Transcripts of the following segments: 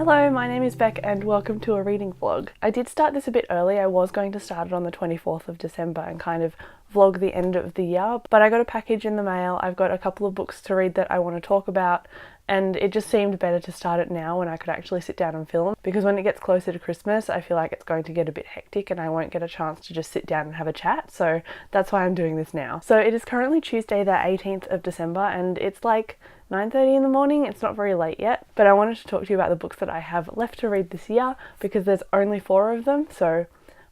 Hello, my name is Beck and welcome to a reading vlog. I did start this a bit early. I was going to start it on the 24th of December and kind of vlog the end of the year, but I got a package in the mail. I've got a couple of books to read that I want to talk about, and it just seemed better to start it now when I could actually sit down and film, because when it gets closer to Christmas I feel like it's going to get a bit hectic and I won't get a chance to just sit down and have a chat, so that's why I'm doing this now. So it is currently Tuesday the 18th of December and it's like 9:30 in the morning. It's not very late yet, but I wanted to talk to you about the books that I have left to read this year because there's only 4 of them, so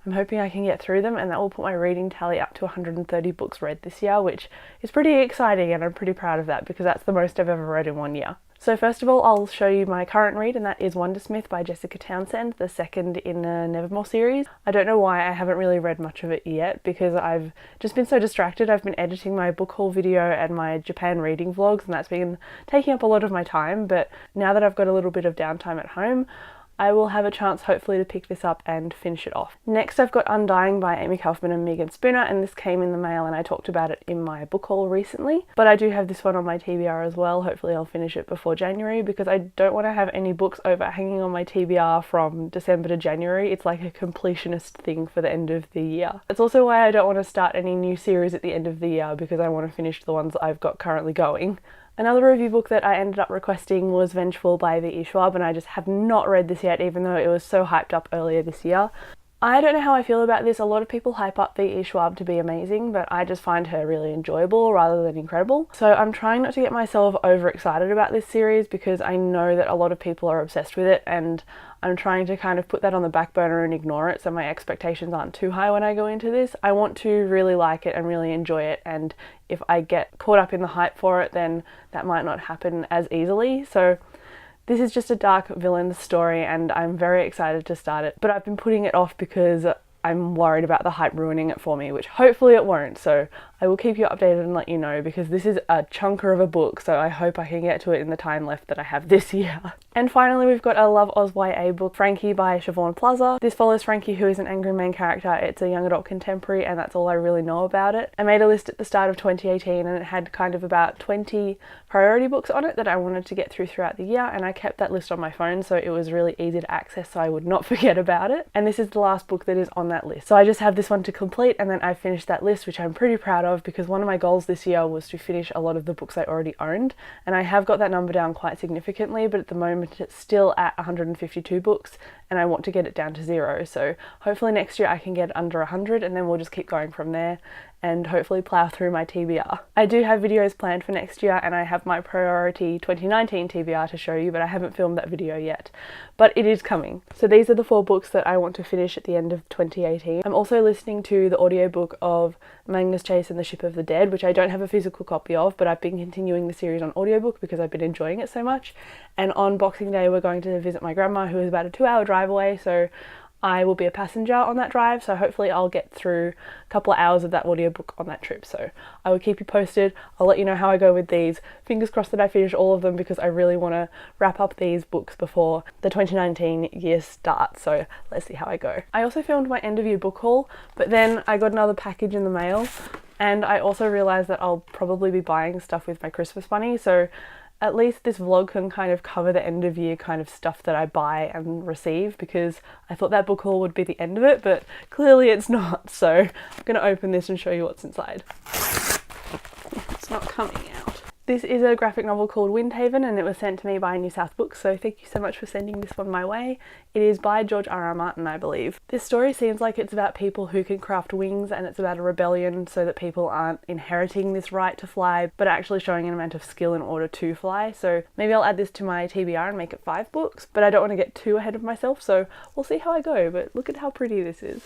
I'm hoping I can get through them, and that will put my reading tally up to 130 books read this year, which is pretty exciting and I'm pretty proud of that because that's the most I've ever read in one year. So first of all, I'll show you my current read, and that is Wondersmith by Jessica Townsend, the second in the Nevermore series. I don't know why I haven't really read much of it yet because I've just been so distracted. I've been editing my book haul video and my Japan reading vlogs, and that's been taking up a lot of my time, but now that I've got a little bit of downtime at home, I will have a chance hopefully to pick this up and finish it off. Next I've got Undying by Amy Kaufman and Megan Spooner, and this came in the mail and I talked about it in my book haul recently. But I do have this one on my TBR as well. Hopefully I'll finish it before January because I don't want to have any books overhanging on my TBR from December to January. It's like a completionist thing for the end of the year. It's also why I don't want to start any new series at the end of the year because I want to finish the ones I've got currently going. Another review book that I ended up requesting was Vengeful by V.E. Schwab, and I just have not read this yet even though it was so hyped up earlier this year. I don't know how I feel about this. A lot of people hype up V.E. Schwab to be amazing, but I just find her really enjoyable rather than incredible. So I'm trying not to get myself overexcited about this series because I know that a lot of people are obsessed with it, and I'm trying to kind of put that on the back burner and ignore it so my expectations aren't too high when I go into this. I want to really like it and really enjoy it, and if I get caught up in the hype for it, then that might not happen as easily. So this is just a dark villain story and I'm very excited to start it, but I've been putting it off because I'm worried about the hype ruining it for me, which hopefully it won't. So I will keep you updated and let you know because this is a chunker of a book, so I hope I can get to it in the time left that I have this year. And finally we've got a Love Oz YA book, Frankie by Siobhan Plaza. This follows Frankie, who is an angry main character. It's a young adult contemporary and that's all I really know about it. I made a list at the start of 2018 and it had kind of about 20 priority books on it that I wanted to get through throughout the year, and I kept that list on my phone so it was really easy to access so I would not forget about it. And this is the last book that is on that list. So I just have this one to complete and then I finished that list, which I'm pretty proud of because one of my goals this year was to finish a lot of the books I already owned, and I have got that number down quite significantly, but at the moment it's still at 152 books and I want to get it down to 0. So hopefully next year I can get under 100 and then we'll just keep going from there and hopefully plow through my TBR. I do have videos planned for next year and I have my priority 2019 TBR to show you, but I haven't filmed that video yet. But it is coming. So these are the 4 books that I want to finish at the end of 2018. I'm also listening to the audiobook of Magnus Chase and the Ship of the Dead, which I don't have a physical copy of, but I've been continuing the series on audiobook because I've been enjoying it so much. And on Boxing Day we're going to visit my grandma, who is about a 2-hour drive away, so I will be a passenger on that drive, so hopefully I'll get through a couple of hours of that audiobook on that trip. So I will keep you posted. I'll let you know how I go with these. Fingers crossed that I finish all of them because I really want to wrap up these books before the 2019 year starts, so let's see how I go. I also filmed my end of year book haul, but then I got another package in the mail and I also realised that I'll probably be buying stuff with my Christmas money, so at least this vlog can kind of cover the end of year kind of stuff that I buy and receive, because I thought that book haul would be the end of it, but clearly it's not. So I'm going to open this and show you what's inside. It's not coming out. This is a graphic novel called Windhaven and it was sent to me by New South Books, so thank you so much for sending this one my way. It is by George R.R. Martin, I believe. This story seems like it's about people who can craft wings and it's about a rebellion so that people aren't inheriting this right to fly but actually showing an amount of skill in order to fly. So maybe I'll add this to my TBR and make it 5 books, but I don't want to get too ahead of myself, so we'll see how I go. But look at how pretty this is.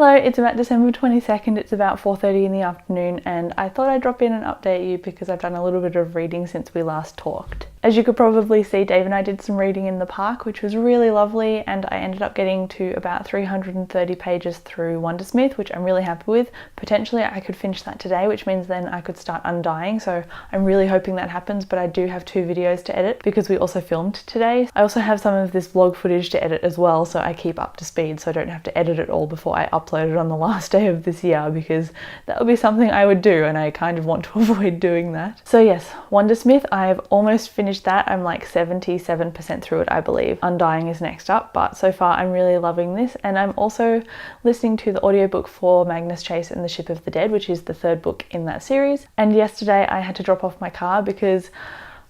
Hello, it's about December 22nd, it's about 4:30 in the afternoon, and I thought I'd drop in and update you because I've done a little bit of reading since we last talked. As you could probably see, Dave and I did some reading in the park, which was really lovely, and I ended up getting to about 330 pages through Wondersmith, which I'm really happy with. Potentially I could finish that today, which means then I could start Undying, so I'm really hoping that happens, but I do have 2 videos to edit because we also filmed today. I also have some of this vlog footage to edit as well, so I keep up to speed so I don't have to edit it all before I upload it on the last day of this year, because that would be something I would do and I kind of want to avoid doing that. So yes, Wondersmith, I've almost finished that. I'm like 77% through it, I believe. Undying is next up, but so far I'm really loving this, and I'm also listening to the audiobook for Magnus Chase and the Ship of the Dead, which is the 3rd book in that series. And yesterday I had to drop off my car because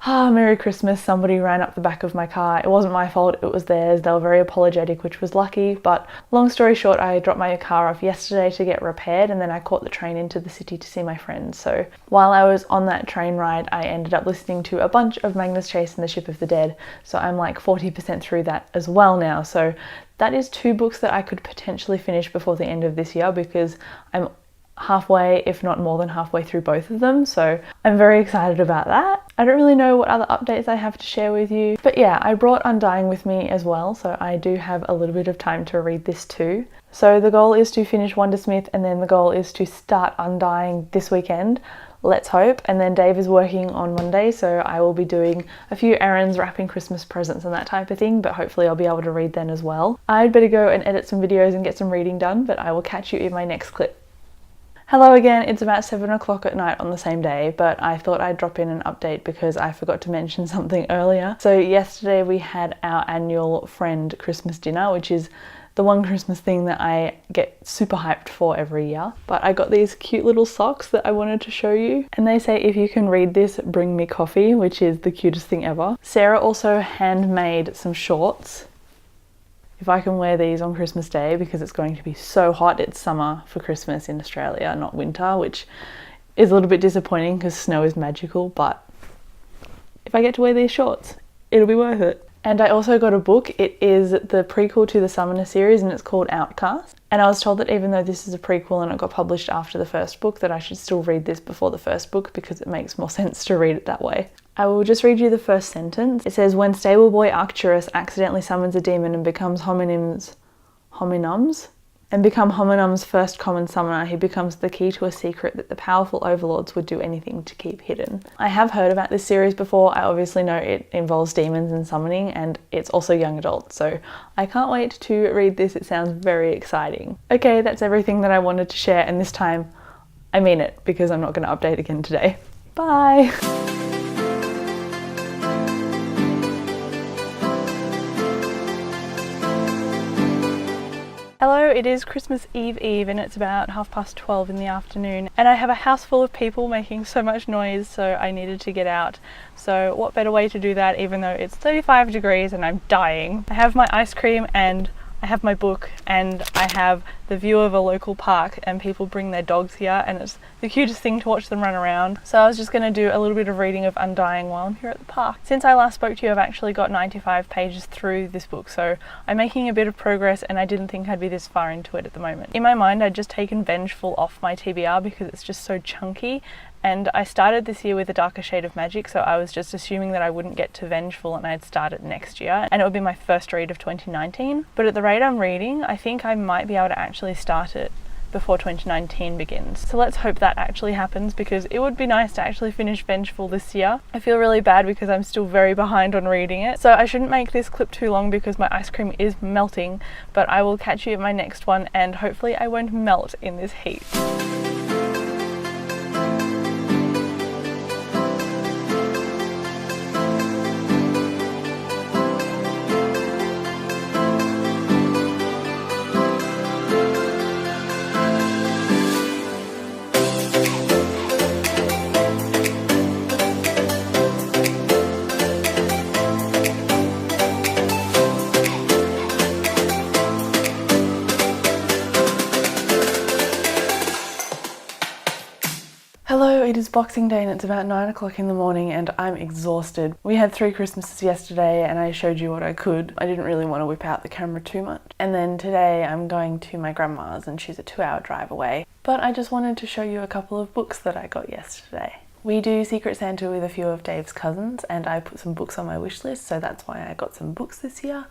Merry Christmas, somebody ran up the back of my car. It wasn't my fault, it was theirs. They were very apologetic, which was lucky, but long story short, I dropped my car off yesterday to get repaired, and then I caught the train into the city to see my friends. So while I was on that train ride, I ended up listening to a bunch of Magnus Chase and the Ship of the Dead, so I'm like 40% through that as well now. So that is 2 books that I could potentially finish before the end of this year, because I'm halfway, if not more than halfway through both of them, so I'm very excited about that. I don't really know what other updates I have to share with you, but yeah, I brought Undying with me as well, so I do have a little bit of time to read this too. So the goal is to finish Wondersmith, and then the goal is to start Undying this weekend. Let's hope. And then Dave is working on Monday, so I will be doing a few errands, wrapping Christmas presents and that type of thing, but hopefully I'll be able to read then as well. I'd better go and edit some videos and get some reading done, but I will catch you in my next clip. Hello again, it's about 7 o'clock at night on the same day, but I thought I'd drop in an update because I forgot to mention something earlier. So yesterday we had our annual friend Christmas dinner, which is the one Christmas thing that I get super hyped for every year. But I got these cute little socks that I wanted to show you, and they say, if you can read this, bring me coffee, which is the cutest thing ever. Sarah also handmade some shorts. If I can wear these on Christmas Day, because it's going to be so hot. It's summer for Christmas in Australia, not winter, which is a little bit disappointing because snow is magical, but if I get to wear these shorts, it'll be worth it. And I also got a book. It is the prequel to the Summoner series, and it's called Outcast. And I was told that even though this is a prequel and it got published after the first book, that I should still read this before the first book because it makes more sense to read it that way. I will just read you the first sentence. It says, when stable boy Arcturus accidentally summons a demon and becomes Hominum's first common summoner, he becomes the key to a secret that the powerful overlords would do anything to keep hidden. I have heard about this series before. I obviously know it involves demons and summoning, and it's also young adult, so I can't wait to read this. It sounds very exciting. Okay, that's everything that I wanted to share, and this time I mean it, because I'm not going to update again today. Bye! Hello, it is Christmas Eve and it's about 12:30 in the afternoon, and I have a house full of people making so much noise, so I needed to get out. So what better way to do that, even though it's 35 degrees and I'm dying. I have my ice cream and I have my book, and I have the view of a local park, and people bring their dogs here, and it's the cutest thing to watch them run around. So I was just going to do a little bit of reading of Undying while I'm here at the park. Since I last spoke to you, I've actually got 95 pages through this book, so I'm making a bit of progress, and I didn't think I'd be this far into it at the moment. In my mind, I'd just taken Vengeful off my TBR because it's just so chunky, and I started this year with A Darker Shade of Magic, so I was just assuming that I wouldn't get to Vengeful and I'd start it next year, and it would be my first read of 2019. But at the rate I'm reading, I think I might be able to actually start it before 2019 begins. So let's hope that actually happens, because it would be nice to actually finish Vengeful this year. I feel really bad because I'm still very behind on reading it. So I shouldn't make this clip too long because my ice cream is melting, but I will catch you in my next one, and hopefully I won't melt in this heat. Boxing Day and it's about 9 o'clock in the morning and I'm exhausted. We had 3 Christmases yesterday and I showed you what I could. I didn't really want to whip out the camera too much. And then today I'm going to my grandma's and she's a 2-hour drive away. But I just wanted to show you a couple of books that I got yesterday. We do Secret Santa with a few of Dave's cousins and I put some books on my wish list, so that's why I got some books this year.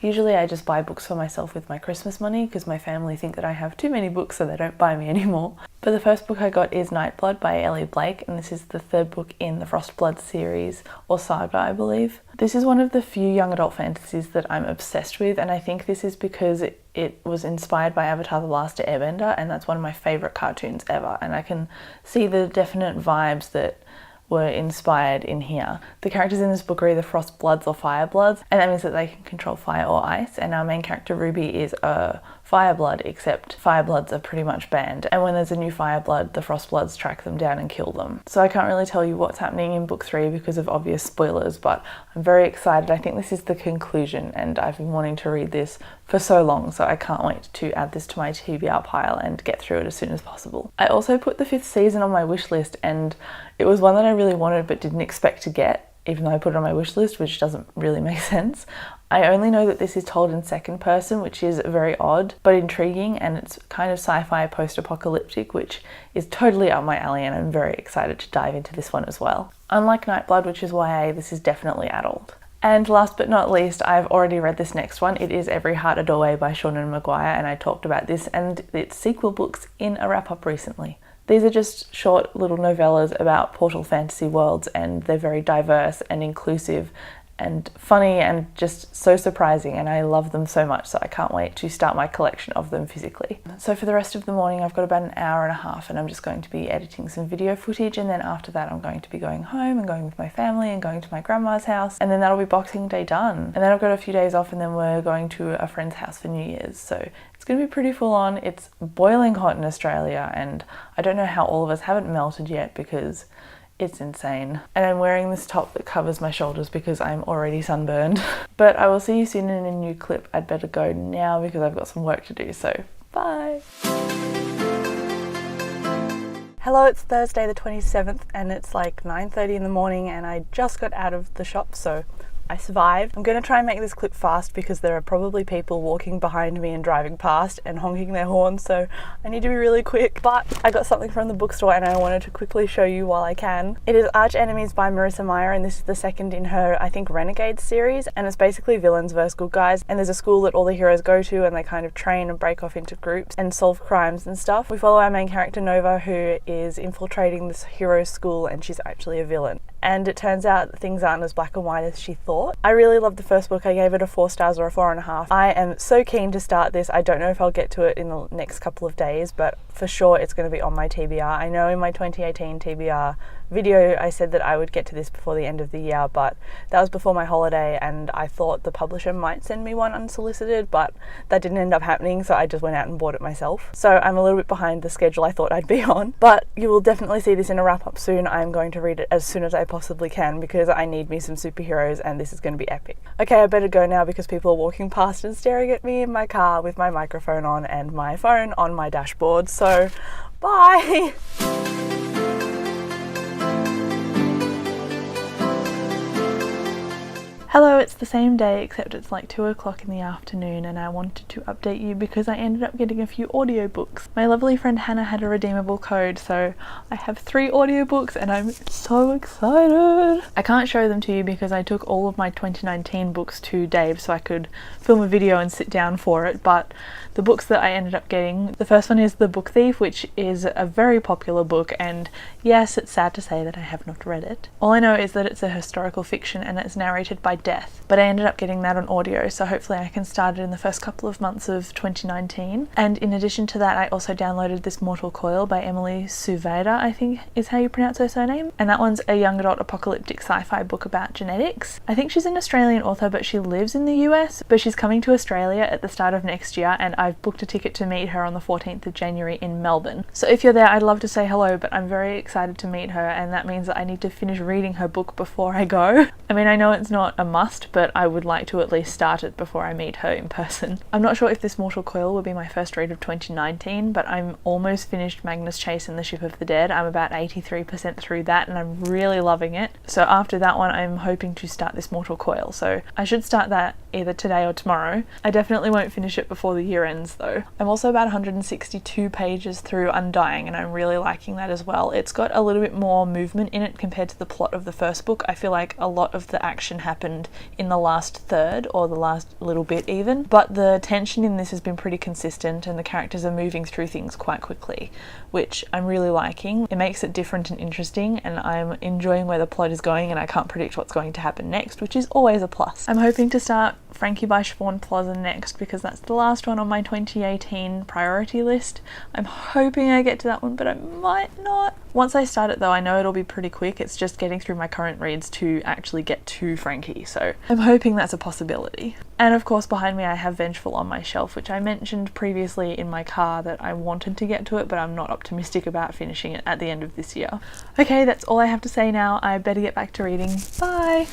Usually I just buy books for myself with my Christmas money because my family think that I have too many books so they don't buy me anymore. But the first book I got is Nightblood by Ellie Blake, and this is the 3rd book in the Frostblood series, or saga I believe. This is one of the few young adult fantasies that I'm obsessed with, and I think this is because it was inspired by Avatar: The Last Airbender, and that's one of my favourite cartoons ever, and I can see the definite vibes that were inspired in here. The characters in this book are either Frostbloods or Firebloods, and that means that they can control fire or ice, and our main character Ruby is a Fireblood, except Firebloods are pretty much banned, and when there's a new Fireblood, the Frostbloods track them down and kill them. So I can't really tell you what's happening in book 3 because of obvious spoilers, but I'm very excited. I think this is the conclusion, and I've been wanting to read this for so long, so I can't wait to add this to my TBR pile and get through it as soon as possible. I also put the 5th season on my wish list, and it was one that I really wanted but didn't expect to get, even though I put it on my wish list, which doesn't really make sense. I only know that this is told in 2nd person, which is very odd but intriguing, and it's kind of sci-fi post-apocalyptic, which is totally up my alley, and I'm very excited to dive into this one as well. Unlike Nightblood, which is YA, this is definitely adult. And last but not least, I've already read this next one. It is Every Heart a Doorway by Seanan McGuire, and I talked about this and its sequel books in a wrap-up recently. These are just short little novellas about portal fantasy worlds, and they're very diverse and inclusive and funny and just so surprising, and I love them so much, so I can't wait to start my collection of them physically. So for the rest of the morning I've got about an hour and a half, and I'm just going to be editing some video footage, and then after that I'm going to be going home and going with my family and going to my grandma's house, and then that'll be Boxing Day done. And then I've got a few days off, and then we're going to a friend's house for New Year's, so it's going to be pretty full on. It's boiling hot in Australia, and I don't know how all of us haven't melted yet because it's insane. And I'm wearing this top that covers my shoulders because I'm already sunburned. But I will see you soon in a new clip. I'd better go now because I've got some work to do, so bye! Hello, it's Thursday the 27th and it's like 9:30 in the morning and I just got out of the shop, so I survived. I'm going to try and make this clip fast because there are probably people walking behind me and driving past and honking their horns, so I need to be really quick. But I got something from the bookstore and I wanted to quickly show you while I can. It is Arch Enemies by Marissa Meyer, and this is the 2nd in her, I think, Renegade series, and it's basically villains versus good guys, and there's a school that all the heroes go to and they kind of train and break off into groups and solve crimes and stuff. We follow our main character Nova, who is infiltrating this hero school, and she's actually a villain. And it turns out things aren't as black and white as she thought. I really loved the first book. I gave it a 4 stars or a 4.5. I am so keen to start this. I don't know if I'll get to it in the next couple of days, but for sure it's going to be on my TBR. I know in my 2018 TBR video I said that I would get to this before the end of the year, but that was before my holiday and I thought the publisher might send me one unsolicited, but that didn't end up happening, so I just went out and bought it myself. So I'm a little bit behind the schedule I thought I'd be on, but you will definitely see this in a wrap up soon. I'm going to read it as soon as I possibly can because I need me some superheroes and this is going to be epic. Okay, I better go now because people are walking past and staring at me in my car with my microphone on and my phone on my dashboard, so bye! Hello, it's the same day except it's like 2 o'clock in the afternoon and I wanted to update you because I ended up getting a few audiobooks. My lovely friend Hannah had a redeemable code, so I have 3 audiobooks and I'm so excited. I can't show them to you because I took all of my 2019 books to Dave so I could film a video and sit down for it, but the books that I ended up getting, the first one is The Book Thief, which is a very popular book, and yes, it's sad to say that I have not read it. All I know is that it's a historical fiction and it's narrated by Death, but I ended up getting that on audio, so hopefully I can start it in the first couple of months of 2019. And in addition to that, I also downloaded This Mortal Coil by Emily Suveda, I think is how you pronounce her surname, and that one's a young adult apocalyptic sci-fi book about genetics. I think she's an Australian author, but she lives in the US, but she's coming to Australia at the start of next year, and I've booked a ticket to meet her on the 14th of January in Melbourne. So if you're there, I'd love to say hello, but I'm very excited to meet her, and that means that I need to finish reading her book before I go. I mean, I know it's not a must, but I would like to at least start it before I meet her in person. I'm not sure if this Mortal Coil will be my first read of 2019, but I'm almost finished Magnus Chase and the Ship of the Dead. I'm about 83% through that and I'm really loving it. So after that one, I'm hoping to start this Mortal Coil. So I should start that either today or tomorrow. I definitely won't finish it before the year ends though. I'm also about 162 pages through Undying and I'm really liking that as well. It's got a little bit more movement in it compared to the plot of the first book. I feel like a lot of the action happened in the last third or the last little bit even, but the tension in this has been pretty consistent and the characters are moving through things quite quickly, which I'm really liking. It makes it different and interesting and I'm enjoying where the plot is going and I can't predict what's going to happen next, which is always a plus. I'm hoping to start Frankie by Siobhan Plaza next because that's the last one on my 2018 priority list. I'm hoping I get to that one, but I might not. Once I start it though, I know it'll be pretty quick. It's just getting through my current reads to actually get to Frankie, so I'm hoping that's a possibility. And of course behind me I have Vengeful on my shelf, which I mentioned previously in my car that I wanted to get to it, but I'm not optimistic about finishing it at the end of this year. Okay, that's all I have to say now. I better get back to reading. Bye!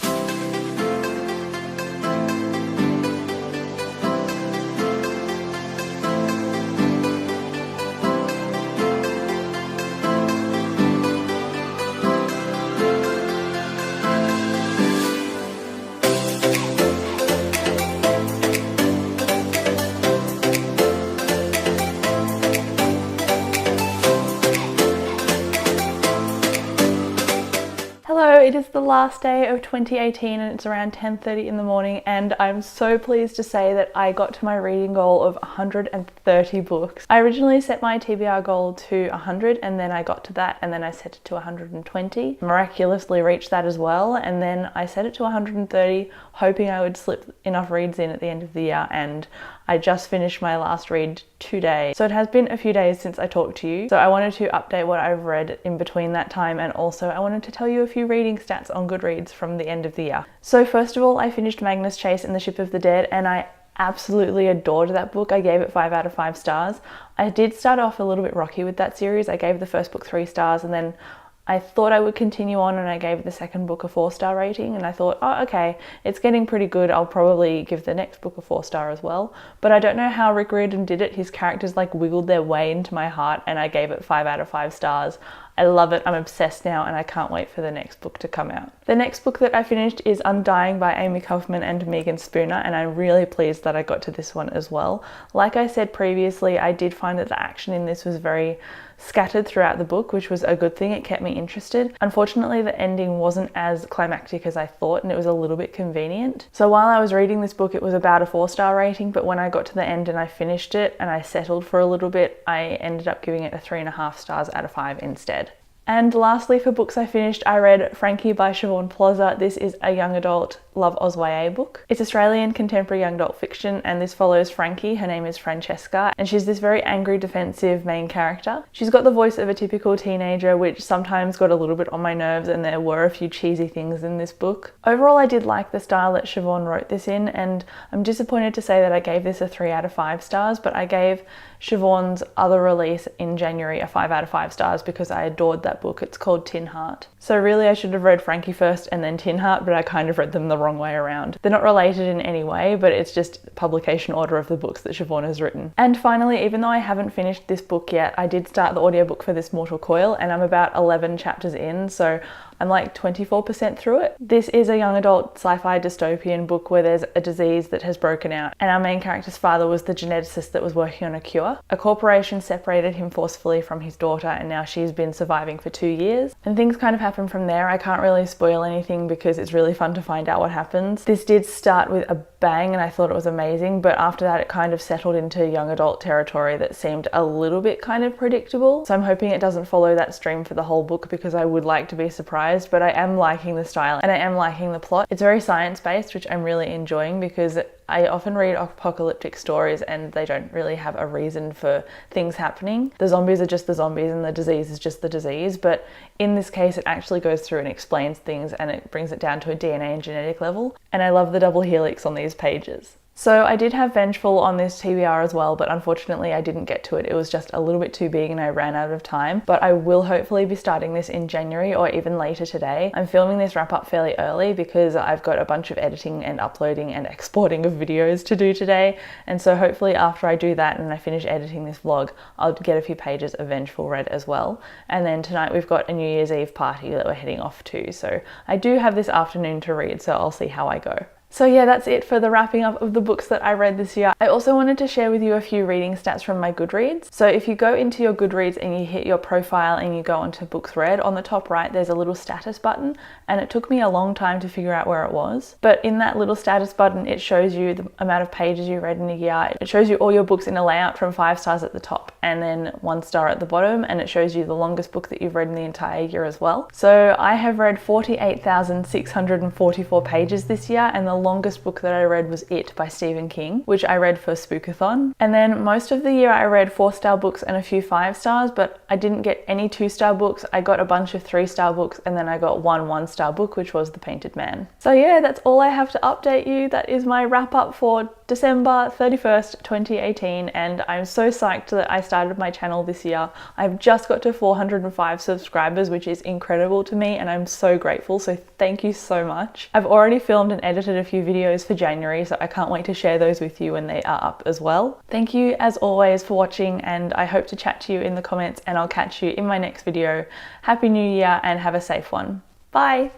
It is the last day of 2018 and it's around 10:30 in the morning and I'm so pleased to say that I got to my reading goal of 130 books. I originally set my TBR goal to 100 and then I got to that and then I set it to 120. Miraculously reached that as well and then I set it to 130 hoping I would slip enough reads in at the end of the year, and I just finished my last read today. So it has been a few days since I talked to you. So I wanted to update what I've read in between that time, and also I wanted to tell you a few reading stats on Goodreads from the end of the year. So first of all, I finished Magnus Chase and the Ship of the Dead and I absolutely adored that book. I gave it 5 out of 5 stars. I did start off a little bit rocky with that series. I gave the first book 3 stars and then I thought I would continue on and I gave the second book a 4-star rating and I thought, oh okay, it's getting pretty good. I'll probably give the next book a 4-star as well. But I don't know how Rick Riordan did it. His characters like wiggled their way into my heart and I gave it 5 out of 5 stars. I love it. I'm obsessed now and I can't wait for the next book to come out. The next book that I finished is Undying by Amy Kaufman and Megan Spooner, and I'm really pleased that I got to this one as well. Like I said previously, I did find that the action in this was very scattered throughout the book, which was a good thing. It kept me interested. Unfortunately, the ending wasn't as climactic as I thought and it was a little bit convenient. So while I was reading this book, it was about a 4-star rating, but when I got to the end and I finished it and I settled for a little bit, I ended up giving it a 3.5 stars out of 5 instead. And lastly, for books I finished, I read Frankie by Siobhan Plaza. This is a young adult love OzYA book. It's Australian contemporary young adult fiction and this follows Frankie. Her name is Francesca and she's this very angry, defensive main character. She's got the voice of a typical teenager, which sometimes got a little bit on my nerves, and there were a few cheesy things in this book. Overall, I did like the style that Siobhan wrote this in, and I'm disappointed to say that I gave this a 3 out of 5 stars, but I gave Siobhan's other release in January a 5 out of 5 stars because I adored that book. It's called Tin Heart. So really I should have read Frankie first and then Tin Heart, but I kind of read them the wrong way around. They're not related in any way, but it's just publication order of the books that Siobhan has written. And finally, even though I haven't finished this book yet, I did start the audiobook for this Mortal Coil and I'm about 11 chapters in, so I'm like 24% through it. This is a young adult sci-fi dystopian book where there's a disease that has broken out and our main character's father was the geneticist that was working on a cure. A corporation separated him forcefully from his daughter and now she's been surviving for 2 years. And things kind of happen from there. I can't really spoil anything because it's really fun to find out what happens. This did start with a bang and I thought it was amazing, but after that it kind of settled into young adult territory that seemed a little bit kind of predictable. So I'm hoping it doesn't follow that stream for the whole book because I would like to be surprised, but I am liking the style and I am liking the plot. It's very science-based, which I'm really enjoying because I often read apocalyptic stories and they don't really have a reason for things happening. The zombies are just the zombies and the disease is just the disease, but in this case it actually goes through and explains things and it brings it down to a DNA and genetic level, and I love the double helix on these pages. So I did have Vengeful on this TBR as well, but unfortunately I didn't get to it. It was just a little bit too big and I ran out of time. But I will hopefully be starting this in January or even later today. I'm filming this wrap up fairly early because I've got a bunch of editing and uploading and exporting of videos to do today. And so hopefully after I do that and I finish editing this vlog, I'll get a few pages of Vengeful read as well. And then tonight we've got a New Year's Eve party that we're heading off to. So I do have this afternoon to read, so I'll see how I go. So yeah, that's it for the wrapping up of the books that I read this year. I also wanted to share with you a few reading stats from my Goodreads. So if you go into your Goodreads and you hit your profile and you go onto books read, on the top right there's a little status button, and it took me a long time to figure out where it was. But in that little status button it shows you the amount of pages you read in a year. It shows you all your books in a layout from 5 stars at the top and then 1 star at the bottom, and it shows you the longest book that you've read in the entire year as well. So I have read 48,644 pages this year, and the longest book that I read was It by Stephen King, which I read for Spookathon. And then most of the year I read 4-star books and a few 5 stars, but I didn't get any 2-star books. I got a bunch of 3-star books, and then I got one 1-star book, which was The Painted Man. So yeah, that's all I have to update you. That is my wrap up for December 31st, 2018, and I'm so psyched that I started my channel this year. I've just got to 405 subscribers, which is incredible to me, and I'm so grateful, so thank you so much. I've already filmed and edited a few videos for January, so I can't wait to share those with you when they are up as well. Thank you as always for watching, and I hope to chat to you in the comments, and I'll catch you in my next video. Happy New Year and have a safe one. Bye!